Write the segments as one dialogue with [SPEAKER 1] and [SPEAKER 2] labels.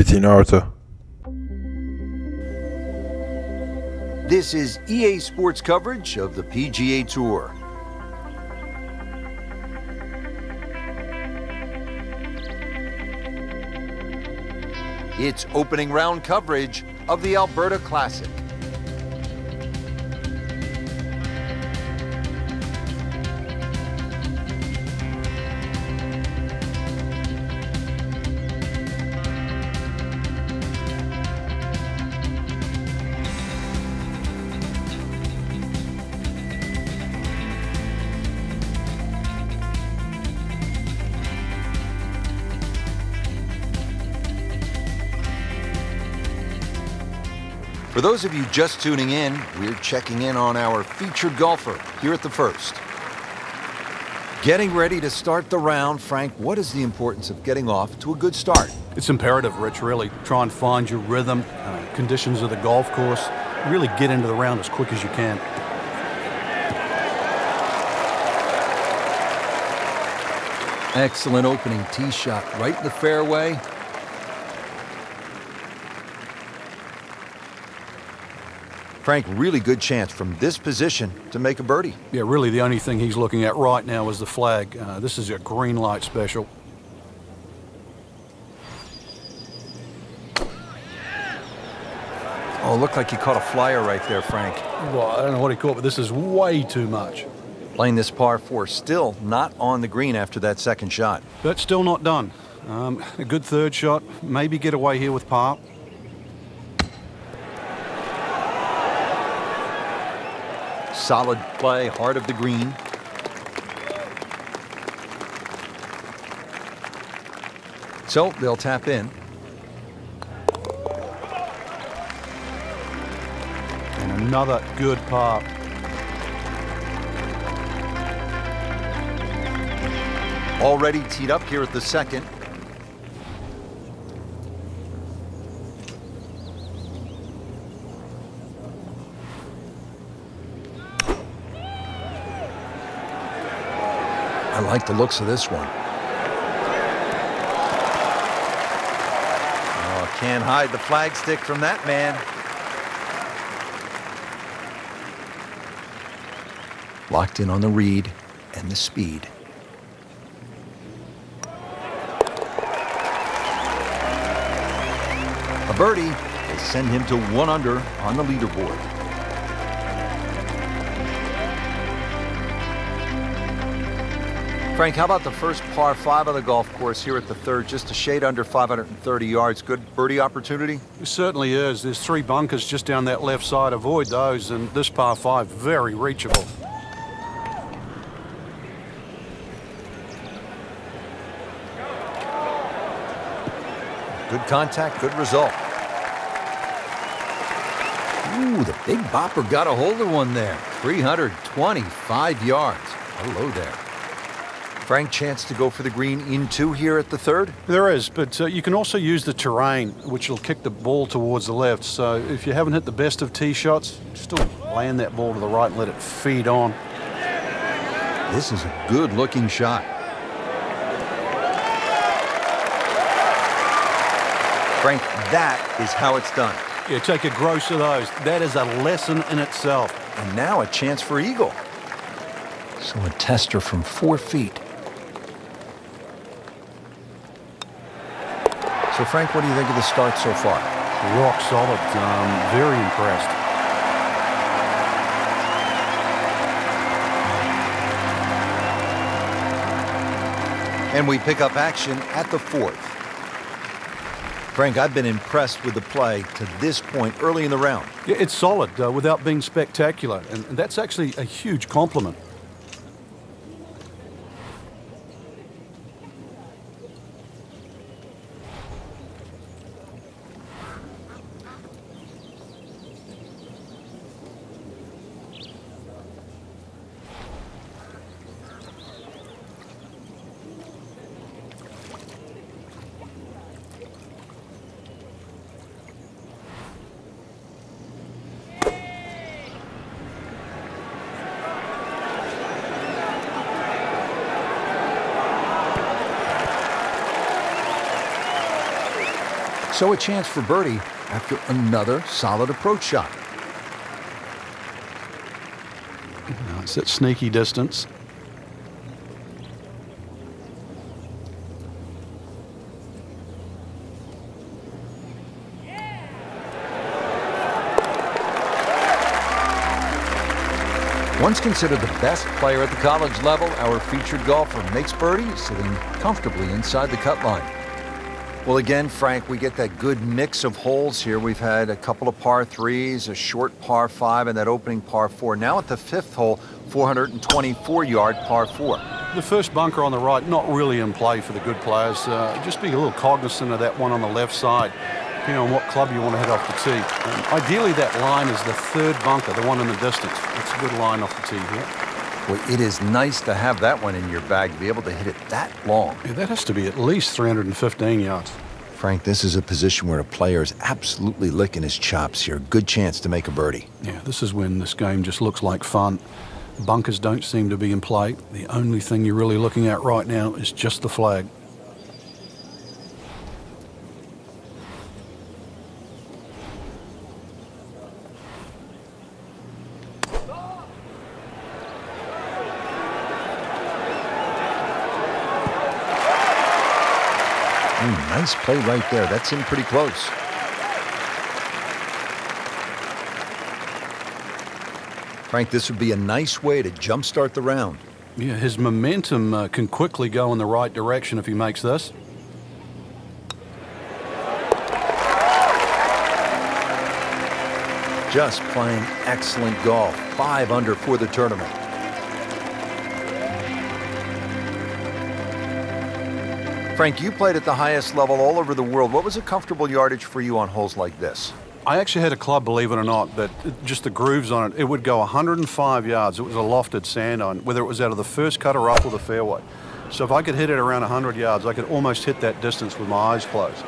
[SPEAKER 1] 18 Arthur.
[SPEAKER 2] This is EA Sports coverage of the PGA Tour. It's opening round coverage of the Alberta Classic. For those of you just tuning in, we're checking in on our featured golfer here at the first. Getting ready to start the round, Frank, what is the importance of getting off to a good start?
[SPEAKER 3] It's imperative, Rich, really. Try and find your rhythm, conditions of the golf course. Really get into the round as quick as you can.
[SPEAKER 2] Excellent opening tee shot right in the fairway. Frank, really good chance from this position to make a birdie.
[SPEAKER 3] Yeah, really the only thing he's looking at right now is the flag. This is a green light special.
[SPEAKER 2] Oh, looked like he caught a flyer right there, Frank.
[SPEAKER 3] Well, I don't know what he caught, but this is way too much.
[SPEAKER 2] Playing this par 4, still not on the green after that second shot.
[SPEAKER 3] But still not done. A good third shot, maybe get away here with par.
[SPEAKER 2] Solid play, heart of the green. So they'll tap in.
[SPEAKER 3] And another good par.
[SPEAKER 2] Already teed up here at the second. I like the looks of this one. Oh, can't hide the flagstick from that man. Locked in on the read and the speed. A birdie will send him to 1 under on the leaderboard. Frank, how about the first par 5 of the golf course here at the third, just a shade under 530 yards. Good birdie opportunity?
[SPEAKER 3] It certainly is. There's 3 bunkers just down that left side. Avoid those, and this par 5, very reachable.
[SPEAKER 2] Good contact, good result. Ooh, the big bopper got a hold of one there. 325 yards. Hello there. Frank, chance to go for the green in 2 here at the third?
[SPEAKER 3] There is, but you can also use the terrain, which will kick the ball towards the left. So if you haven't hit the best of tee shots, still land that ball to the right and let it feed on.
[SPEAKER 2] This is a good-looking shot. Frank, that is how it's done.
[SPEAKER 3] Yeah, take a gross of those. That is a lesson in itself.
[SPEAKER 2] And now a chance for eagle. So a tester from 4 feet. So, Frank, what do you think of the start so far?
[SPEAKER 3] Rock solid. Very impressed.
[SPEAKER 2] And we pick up action at the 4th. Frank, I've been impressed with the play to this point early in the round.
[SPEAKER 3] Yeah, it's solid without being spectacular, and that's actually a huge compliment.
[SPEAKER 2] So a chance for birdie after another solid approach shot.
[SPEAKER 3] Now it's at sneaky distance.
[SPEAKER 2] Once considered the best player at the college level, our featured golfer makes birdie, sitting comfortably inside the cut line. Well, again, Frank, we get that good mix of holes here. We've had a couple of par threes, a short par five, and that opening par four. Now at the fifth hole, 424-yard par four.
[SPEAKER 3] The first bunker on the right, not really in play for the good players. Just be a little cognizant of that one on the left side, depending on what club you want to hit off the tee. Ideally, that line is the third bunker, the one in the distance. It's a good line off the tee here.
[SPEAKER 2] Well, it is nice to have that one in your bag, to be able to hit it that long.
[SPEAKER 3] Yeah, that has to be at least 315 yards.
[SPEAKER 2] Frank, this is a position where a player is absolutely licking his chops here. Good chance to make a birdie.
[SPEAKER 3] Yeah, this is when this game just looks like fun. Bunkers don't seem to be in play. The only thing you're really looking at right now is just the flag.
[SPEAKER 2] Nice play right there. That's in pretty close. Frank, this would be a nice way to jumpstart the round.
[SPEAKER 3] Yeah, his momentum can quickly go in the right direction if he makes this.
[SPEAKER 2] Just playing excellent golf. 5 under for the tournament. Frank, you played at the highest level all over the world. What was a comfortable yardage for you on holes like this?
[SPEAKER 3] I actually had a club, believe it or not, that just the grooves on it, it would go 105 yards. It was a lofted sand iron, whether it was out of the first cut or up or the fairway. So if I could hit it around 100 yards, I could almost hit that distance with my eyes closed.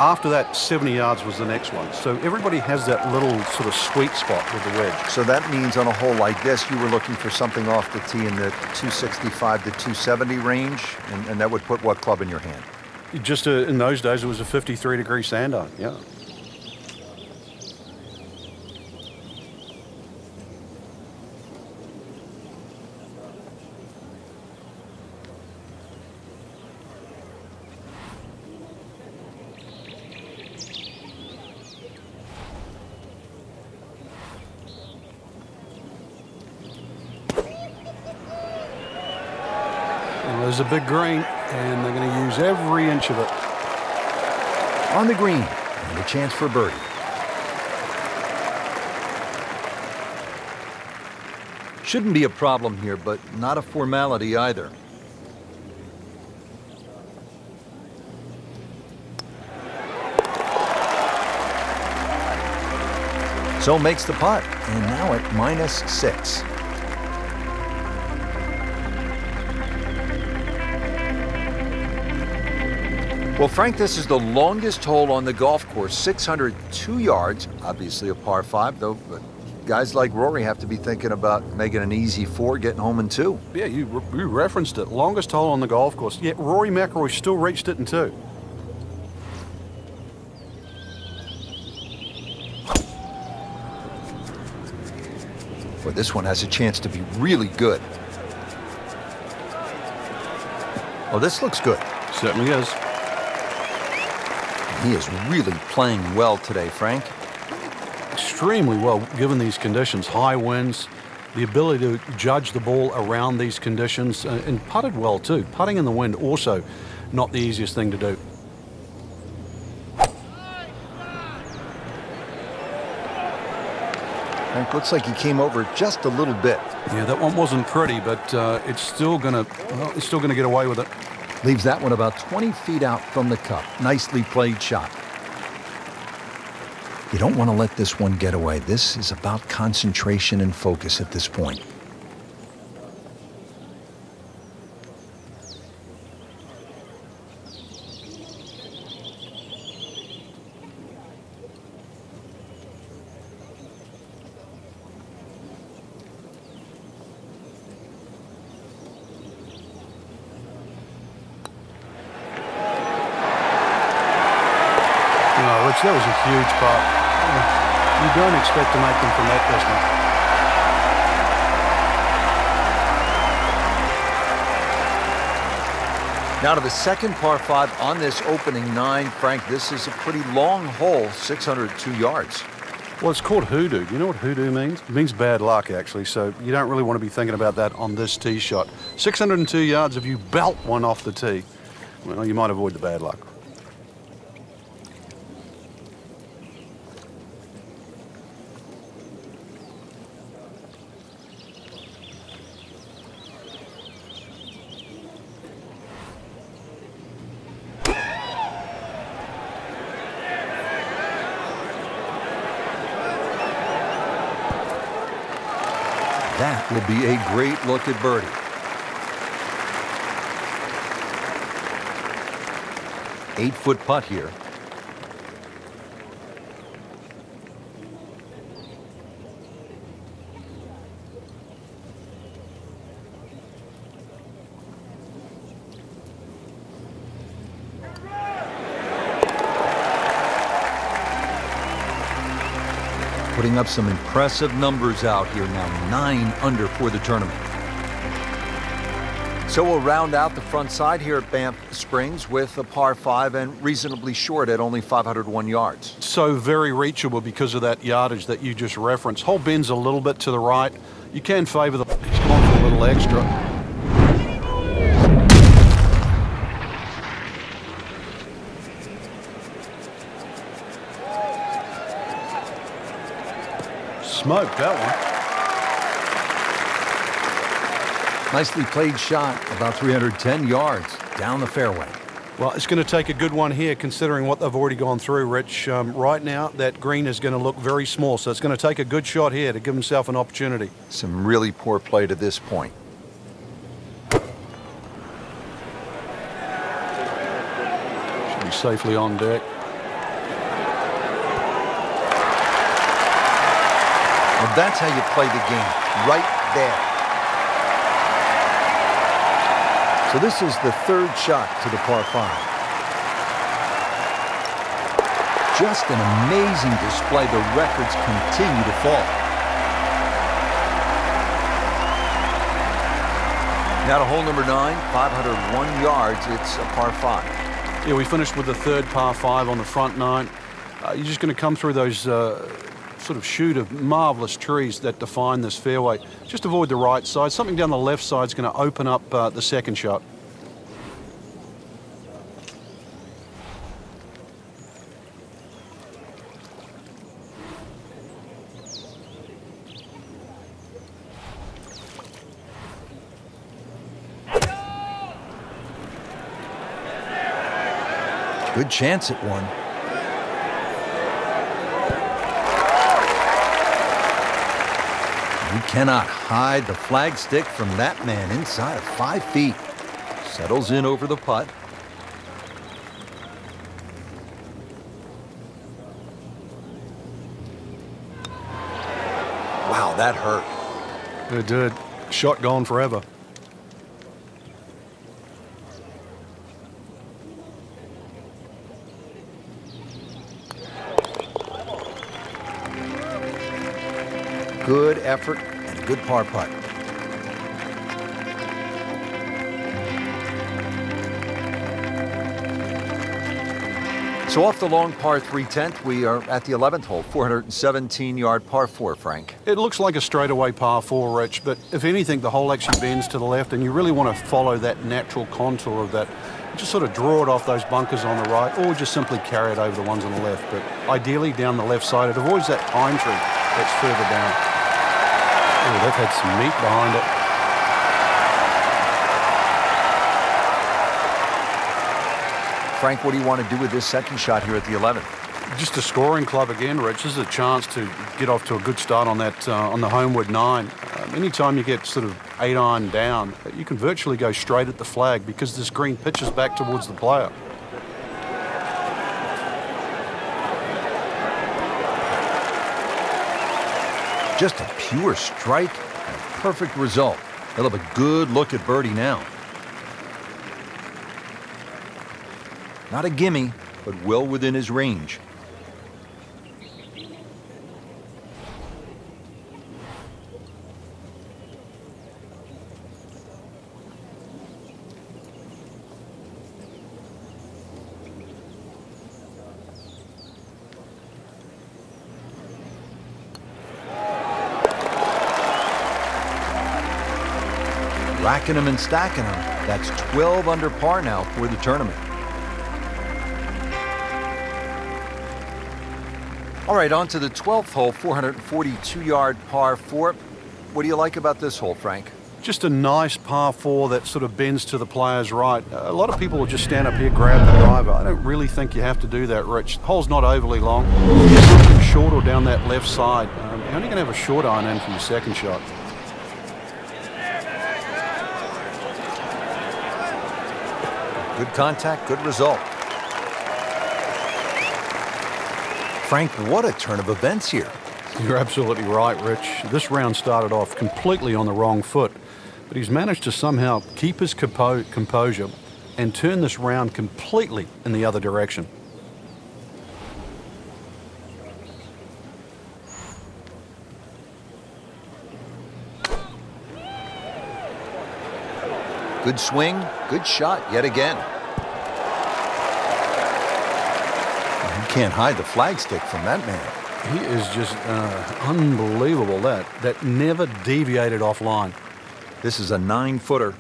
[SPEAKER 3] After that, 70 yards was the next one. So everybody has that little sort of sweet spot with the wedge.
[SPEAKER 2] So that means on a hole like this, you were looking for something off the tee in the 265 to 270 range, and that would put what club in your hand?
[SPEAKER 3] Just in those days, it was a 53-degree sand iron, yeah. There's a big green, and they're going to use every inch of it.
[SPEAKER 2] On the green, and a chance for birdie. Shouldn't be a problem here, but not a formality either. So makes the putt, and now at -6. Well, Frank, this is the longest hole on the golf course, 602 yards, obviously a par 5, though, but guys like Rory have to be thinking about making an easy 4, getting home in 2.
[SPEAKER 3] Yeah, you referenced it. Longest hole on the golf course. Yet Rory McIlroy still reached it in 2.
[SPEAKER 2] Well, this one has a chance to be really good. Oh, this looks good.
[SPEAKER 3] Certainly is.
[SPEAKER 2] He is really playing well today, Frank.
[SPEAKER 3] Extremely well, given these conditions. High winds, the ability to judge the ball around these conditions, and putted well too. Putting in the wind also not the easiest thing to do.
[SPEAKER 2] Frank, looks like he came over just a little bit.
[SPEAKER 3] Yeah, that one wasn't pretty, but it's still gonna get away with it.
[SPEAKER 2] Leaves that one about 20 feet out from the cup. Nicely played shot. You don't want to let this one get away. This is about concentration and focus at this point.
[SPEAKER 3] Rich, that was a huge putt. You don't expect to make them from that distance.
[SPEAKER 2] Now to the second par 5 on this opening 9. Frank, this is a pretty long hole, 602 yards.
[SPEAKER 3] Well, it's called hoodoo. Do you know what hoodoo means? It means bad luck, actually, so you don't really want to be thinking about that on this tee shot. 602 yards, if you belt one off the tee, well, you might avoid the bad luck.
[SPEAKER 2] That will be a great look at birdie. Eight-foot putt here. Putting up some impressive numbers out here now, 9 under for the tournament. So we'll round out the front side here at Banff Springs with a par 5 and reasonably short at only 501 yards.
[SPEAKER 3] So very reachable because of that yardage that you just referenced. Hole bends a little bit to the right. You can favor the he's gone for a little extra. Smoked that one.
[SPEAKER 2] Nicely played shot, about 310 yards down the fairway.
[SPEAKER 3] Well, it's going to take a good one here considering what they've already gone through, Rich. Right now, that green is going to look very small, so it's going to take a good shot here to give himself an opportunity.
[SPEAKER 2] Some really poor play to this point.
[SPEAKER 3] Should be safely on deck.
[SPEAKER 2] Well, that's how you play the game, right there. So this is the third shot to the par 5. Just an amazing display. The records continue to fall. Now to hole number 9, 501 yards. It's a par 5.
[SPEAKER 3] Yeah, we finished with the third par 5 on the front 9. You're just going to come through those sort of chute of marvelous trees that define this fairway. Just avoid the right side. Something down the left side is going to open up the second shot.
[SPEAKER 2] Good chance at one. You cannot hide the flagstick from that man inside of 5 feet. Settles in over the putt. Wow, that hurt.
[SPEAKER 3] It did. Shot gone forever.
[SPEAKER 2] Good effort and a good par putt. So off the long par 3 10th, we are at the 11th hole, 417-yard par 4, Frank.
[SPEAKER 3] It looks like a straightaway par 4, Rich, but if anything, the hole actually bends to the left, and you really want to follow that natural contour of that. Just sort of draw it off those bunkers on the right, or just simply carry it over the ones on the left. But ideally, down the left side, it avoids that pine tree that's further down. Oh, they've had some meat behind it.
[SPEAKER 2] Frank, what do you want to do with this second shot here at the 11th?
[SPEAKER 3] Just a scoring club again, Rich. This is a chance to get off to a good start on that on the homeward 9. Anytime you get sort of 8-iron down, you can virtually go straight at the flag because this green pitches back towards the player.
[SPEAKER 2] Just a pure strike and a perfect result. They'll have a good look at birdie now. Not a gimme, but well within his range. Racking them and stacking them. That's 12 under par now for the tournament. All right, on to the 12th hole, 442-yard par 4. What do you like about this hole, Frank?
[SPEAKER 3] Just a nice par 4 that sort of bends to the player's right. A lot of people will just stand up here, grab the driver. I don't really think you have to do that, Rich. The hole's not overly long. Something short or down that left side. You're only going to have a short iron in for your second shot.
[SPEAKER 2] Good contact, good result. Frank, what a turn of events here.
[SPEAKER 3] You're absolutely right, Rich. This round started off completely on the wrong foot, but he's managed to somehow keep his composure and turn this round completely in the other direction.
[SPEAKER 2] Good swing, good shot yet again. You can't hide the flagstick from that man.
[SPEAKER 3] He is just unbelievable. That never deviated offline.
[SPEAKER 2] This is a 9-footer.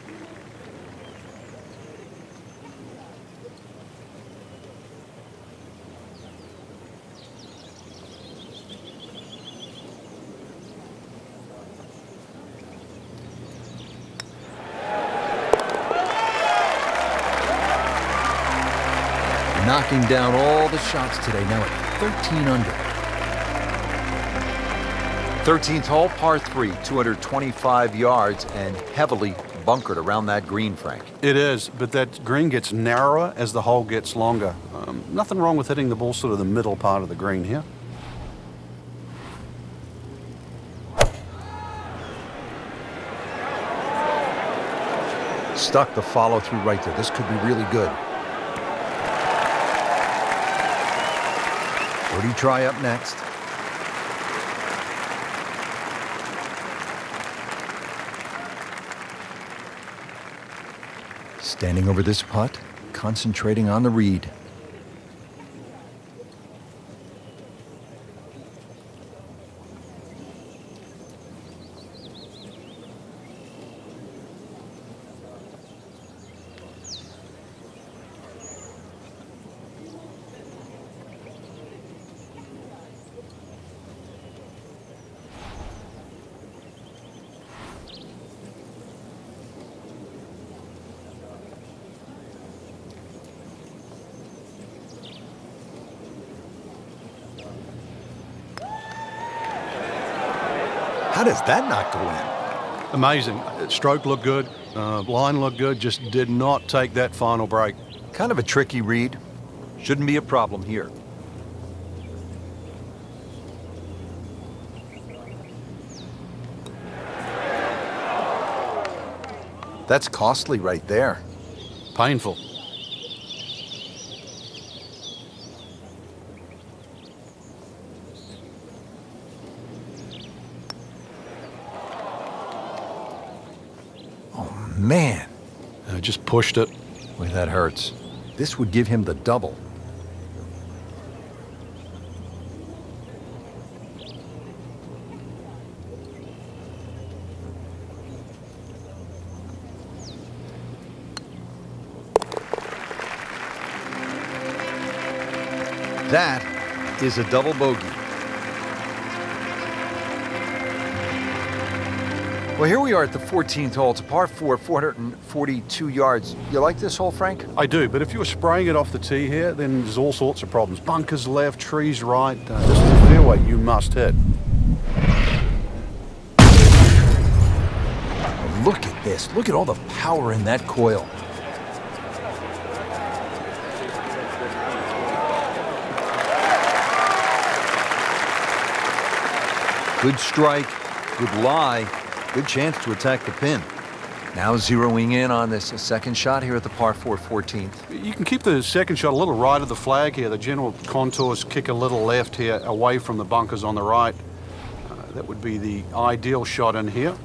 [SPEAKER 2] Knocking down all the shots today, now at 13 under. 13th hole, par 3, 225 yards and heavily bunkered around that green, Frank.
[SPEAKER 3] It is, but that green gets narrower as the hole gets longer. Nothing wrong with hitting the ball sort of the middle part of the green here.
[SPEAKER 2] Stuck the follow through right there. This could be really good. Birdie try up next. Standing over this putt, concentrating on the read. How does that not go in?
[SPEAKER 3] Amazing. Stroke looked good, line looked good, just did not take that final break.
[SPEAKER 2] Kind of a tricky read. Shouldn't be a problem here. That's costly right there.
[SPEAKER 3] Painful.
[SPEAKER 2] Man.
[SPEAKER 3] Just pushed it.
[SPEAKER 2] Boy, that hurts. This would give him the double. That is a double bogey. Well, here we are at the 14th hole. It's a par 4, 442 yards. You like this hole, Frank?
[SPEAKER 3] I do, but if you were spraying it off the tee here, then there's all sorts of problems. Bunkers left, trees right. This is the fairway you must hit.
[SPEAKER 2] Look at this. Look at all the power in that coil. Good strike, good lie. Good chance to attack the pin. Now zeroing in on this second shot here at the par 4 14th.
[SPEAKER 3] You can keep the second shot a little right of the flag here. The general contours kick a little left here away from the bunkers on the right. That would be the ideal shot in here.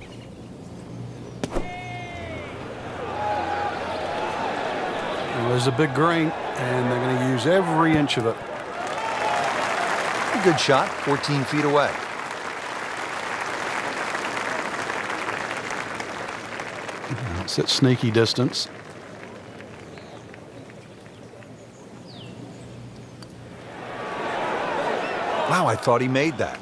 [SPEAKER 3] Well, there's a big green, and they're going to use every inch of it.
[SPEAKER 2] A good shot, 14 feet away.
[SPEAKER 3] It's that sneaky distance.
[SPEAKER 2] Wow, I thought he made that.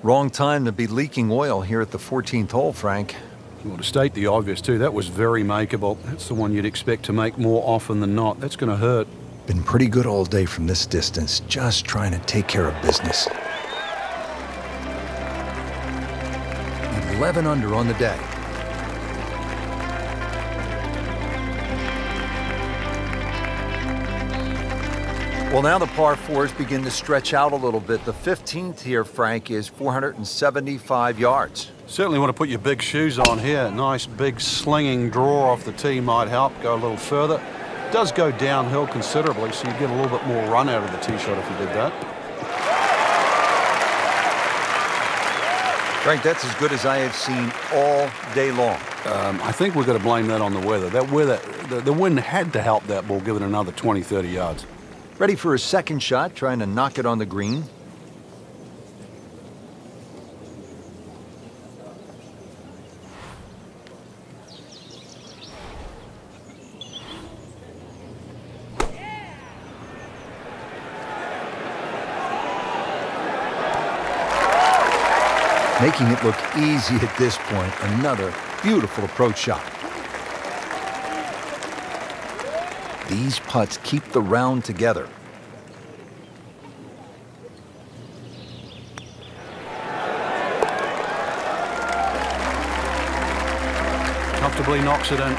[SPEAKER 2] Wrong time to be leaking oil here at the 14th hole, Frank.
[SPEAKER 3] Well, to state the obvious too, that was very makeable. That's the one you'd expect to make more often than not. That's going to hurt.
[SPEAKER 2] Been pretty good all day from this distance, just trying to take care of business. 11 under on the day. Well, now the par fours begin to stretch out a little bit. The 15th here, Frank, is 475 yards.
[SPEAKER 3] Certainly want to put your big shoes on here. Nice big slinging draw off the tee might help. Go a little further. It does go downhill considerably, so you get a little bit more run out of the tee shot if you did that.
[SPEAKER 2] Frank, that's as good as I have seen all day long.
[SPEAKER 3] I think we've got to blame that on the weather. That weather, the wind had to help that ball give it another 20, 30 yards.
[SPEAKER 2] Ready for his second shot, trying to knock it on the green. Making it look easy at this point. Another beautiful approach shot. These putts keep the round together.
[SPEAKER 3] Comfortably knocks it in.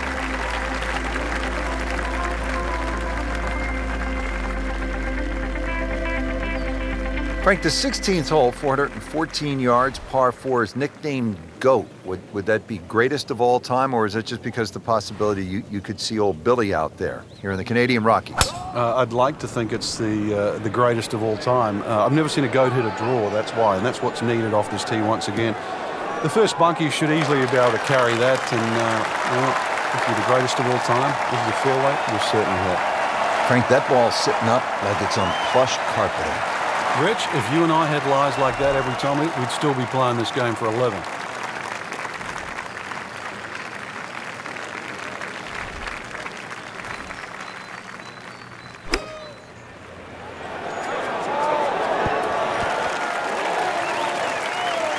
[SPEAKER 2] Frank, the 16th hole, 414 yards, par 4, is nicknamed GOAT. Would that be greatest of all time, or is it just because the possibility you could see old Billy out there here in the Canadian Rockies?
[SPEAKER 3] I'd like to think it's the greatest of all time. I've never seen a GOAT hit a draw, that's why, and that's what's needed off this tee once again. The first bunkie should easily be able to carry that, and well, if you're the greatest of all time, this is a fairway, you're certainly hit.
[SPEAKER 2] Frank, that ball's sitting up like it's on plush carpeting.
[SPEAKER 3] Rich, if you and I had lies like that every time, we'd still be playing this game for 11.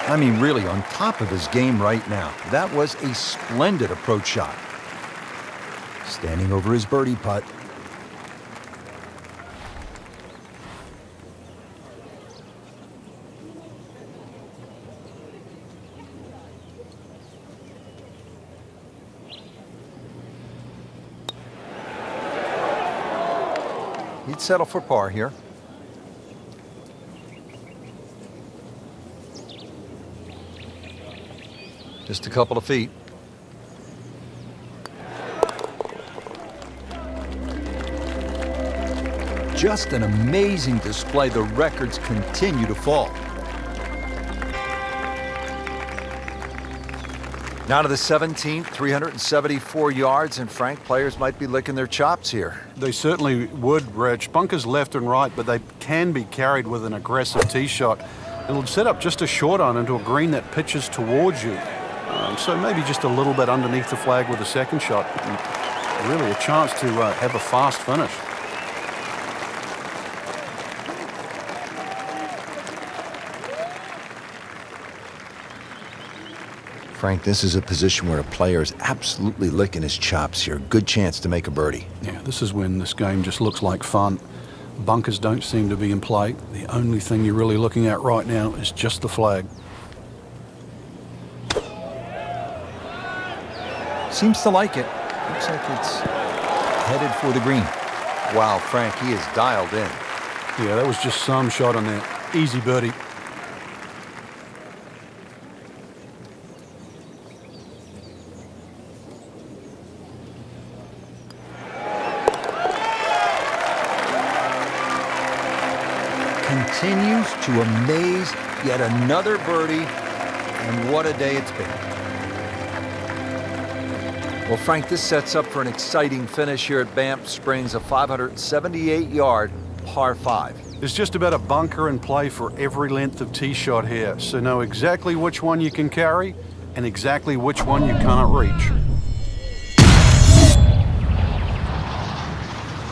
[SPEAKER 2] I mean, really on top of his game right now. That was a splendid approach shot. Standing over his birdie putt. He'd settle for par here. Just a couple of feet. Just an amazing display. The records continue to fall. Now to the 17th, 374 yards, and Frank, players might be licking their chops here.
[SPEAKER 3] They certainly would, Rich. Bunkers left and right, but they can be carried with an aggressive tee shot. It'll set up just a short iron into a green that pitches towards you. So maybe just a little bit underneath the flag with a second shot. And really a chance to have a fast finish.
[SPEAKER 2] Frank, this is a position where a player is absolutely licking his chops here. Good chance to make a birdie.
[SPEAKER 3] Yeah, this is when this game just looks like fun. Bunkers don't seem to be in play. The only thing you're really looking at right now is just the flag.
[SPEAKER 2] Seems to like it. Looks like it's headed for the green. Wow, Frank, he is dialed in.
[SPEAKER 3] Yeah, that was just some shot on there. Easy birdie.
[SPEAKER 2] Continues to amaze. Yet another birdie, and what a day it's been. Well, Frank, this sets up for an exciting finish here at Banff Springs, a 578-yard par 5.
[SPEAKER 3] There's just about a bunker in play for every length of tee shot here, so know exactly which one you can carry and exactly which one you cannot reach.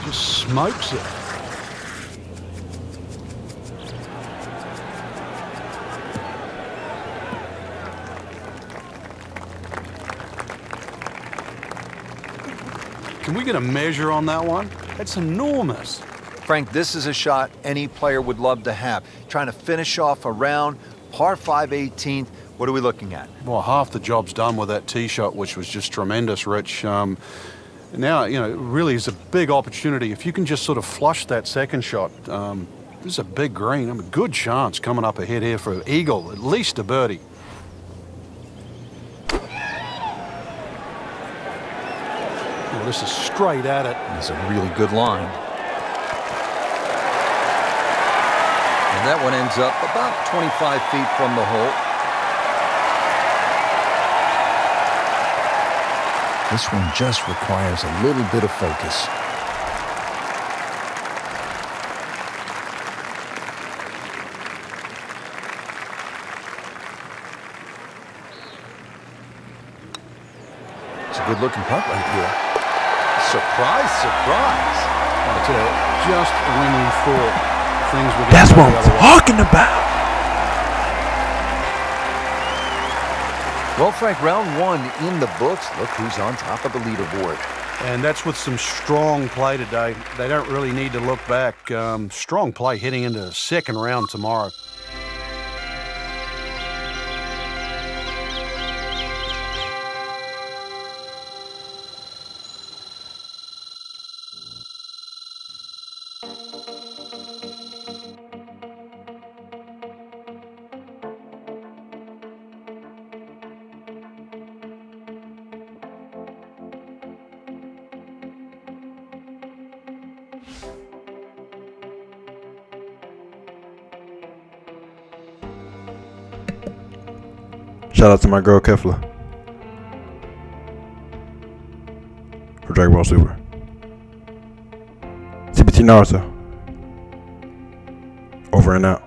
[SPEAKER 3] Just smokes it. Can we get a measure on that one? That's enormous.
[SPEAKER 2] Frank, this is a shot any player would love to have. Trying to finish off a round, par 5 18th. What are we looking at?
[SPEAKER 3] Well, half the job's done with that tee shot, which was just tremendous, Rich. Now, you know, it really is a big opportunity. If you can just sort of flush that second shot, this is a big green. I mean, good chance coming up ahead here for eagle, at least a birdie. Oh, this is straight at it.
[SPEAKER 2] It's a really good line. And that one ends up about 25 feet from the hole. This one just requires a little bit of focus. It's a good-looking putt right here. Surprise, surprise.
[SPEAKER 3] I tell you, just when you thought things were going
[SPEAKER 1] That's
[SPEAKER 3] to go
[SPEAKER 1] what
[SPEAKER 3] the
[SPEAKER 1] I'm
[SPEAKER 3] other way.
[SPEAKER 1] talking about.
[SPEAKER 2] Well, Frank, round one in the books. Look who's on top of the leaderboard.
[SPEAKER 3] And that's with some strong play today. They don't really need to look back. Strong play heading into the second round tomorrow.
[SPEAKER 1] Shout out to my girl Kefla for Dragon Ball Super. TBT Naruto. Over and out.